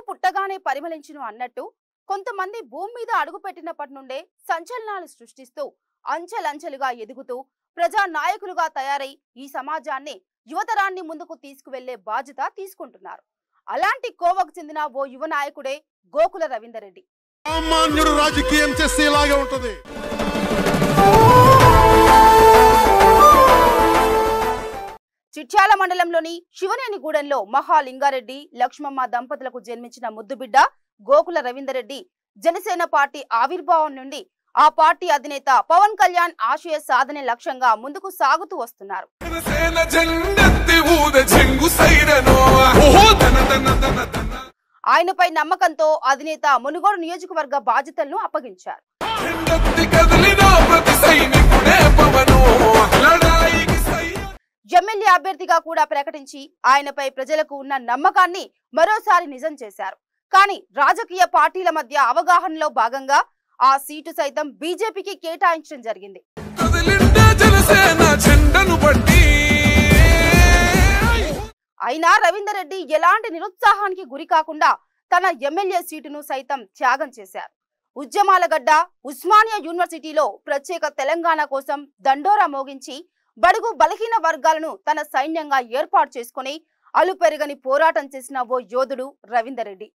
పుట్టగానే పరిమళించును అన్నట్టు కొంతమంది భూమి మీద అడుగుపెట్టినప్పటి నుండే సంచలనాలు సృష్టిస్తూ అంచెలంచెలుగా ఎదుగుతూ ప్రజా నాయకులుగా తయారై ఈ సమాజాన్ని యువతరాన్ని ముందుకు తీసుకువెళ్లే బాధ్యత తీసుకుంటున్నారు. అలాంటి కోవకు చెందిన ఓ యువ నాయకుడే గోకుల రవీందర్ రెడ్డి. సామాన్యుడు రాజకీయం చేస్తే ఇలాగే ఉంటది. చిట్యాల మండలంలోని శివనేనిగూడెంలో మహాలింగారెడ్డి లక్ష్మమ్మ దంపతులకు జన్మించిన ముద్దుబిడ్డ గోకుల రవీందర్ రెడ్డి జనసేన పార్టీ ఆవిర్భావం నుండి ఆ పార్టీ అధినేత పవన్ కళ్యాణ్ ఆశయ సాధనే లక్ష్యంగా ముందుకు సాగుతూ వస్తున్నారు. ఆయనపై నమ్మకంతో అధినేత మునుగోడు నియోజకవర్గ బాధ్యతలను అప్పగించారు. ఎమ్మెల్యే అభ్యర్థిగా కూడా ప్రకటించి ఆయనపై ప్రజలకు ఉన్న నమ్మకాన్ని మరోసారి నిజం చేశారు. కానీ రాజకీయ పార్టీల మధ్య అవగాహనలో భాగంగా ఆ సీటు సైతం బీజేపీకి కేటాయించడం జరిగింది. అయినా రవీందర్ రెడ్డి ఎలాంటి నిరుత్సాహానికి గురి కాకుండా తన ఎమ్మెల్యే సీటును సైతం త్యాగం చేశారు. ఉద్యమాల గడ్డ ఉస్మానియా యూనివర్సిటీలో ప్రత్యేక తెలంగాణ కోసం దండోరా మోగించి బడుగు బలహీన వర్గాలను తన సైన్యంగా ఏర్పాటు చేసుకుని అలుపెరగని పోరాటం చేసిన ఓ యోధుడు రవీందర్ రెడ్డి.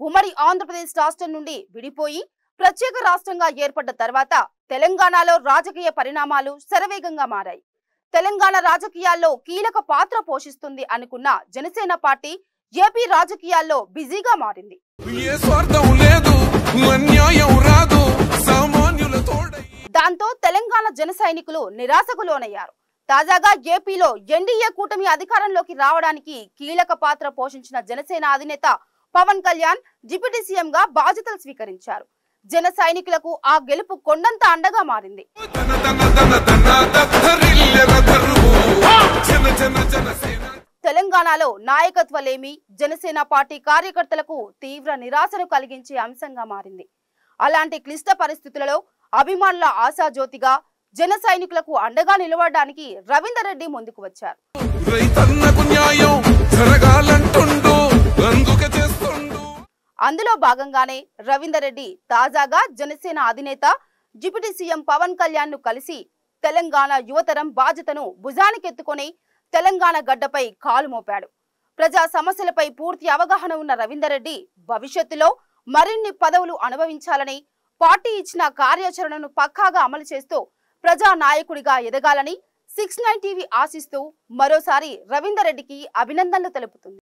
ఉమ్మడి ఆంధ్రప్రదేశ్ రాష్ట్రం నుండి విడిపోయి ప్రత్యేక రాష్ట్రంగా ఏర్పడ్డ తర్వాత తెలంగాణలో రాజకీయ పరిణామాలు శరవేగంగా మారాయి. తెలంగాణ రాజకీయాల్లో కీలక పాత్ర పోషిస్తుంది అనుకున్న జనసేన పార్టీ ఏపీ రాజకీయాల్లో బిజీగా మారింది. దాంతో తెలంగాణ జన సైనికులు నిరాశకు లోనయ్యారు. తాజాగా ఏపీలో ఎన్డీఏ కూటమి అధికారంలోకి రావడానికి కీలక పాత్ర పోషించిన జనసేన అధినేత పవన్ కళ్యాణ్ డిప్యూటీ సీఎంగా బాధ్యతలు స్వీకరించారు. జన సైనికులకు ఆ గెలుపు కొండంత అండగా మారింది. తెలంగాణలో నాయకత్వలేమి జనసేన పార్టీ కార్యకర్తలకు తీవ్ర నిరాశను కలిగించే అంశంగా మారింది. అలాంటి క్లిష్ట పరిస్థితులలో అభిమానుల ఆశాజ్యోతిగా జన సైనికులకు అండగా నిలవడానికి రవీందర్ రెడ్డి ముందుకు వచ్చారు. అందులో భాగంగానే రవీందర్ రెడ్డి తాజాగా జనసేన అధినేత డిప్యూటీ సీఎం పవన్ కళ్యాణ్ ను కలిసి తెలంగాణ యువతరం బాధ్యతను భుజానికెత్తుకొని తెలంగాణ గడ్డపై కాలు మోపాడు. ప్రజా సమస్యలపై పూర్తి అవగాహన ఉన్న రవీందర్ రెడ్డి భవిష్యత్తులో మరిన్ని పదవులు అనుభవించాలని, పార్టీ ఇచ్చిన కార్యాచరణను పక్కాగా అమలు చేస్తూ ప్రజా నాయకుడిగా ఎదగాలని 69 టీవీ ఆశిస్తూ మరోసారి రవీందర్ రెడ్డికి అభినందనలు తెలుపుతుంది.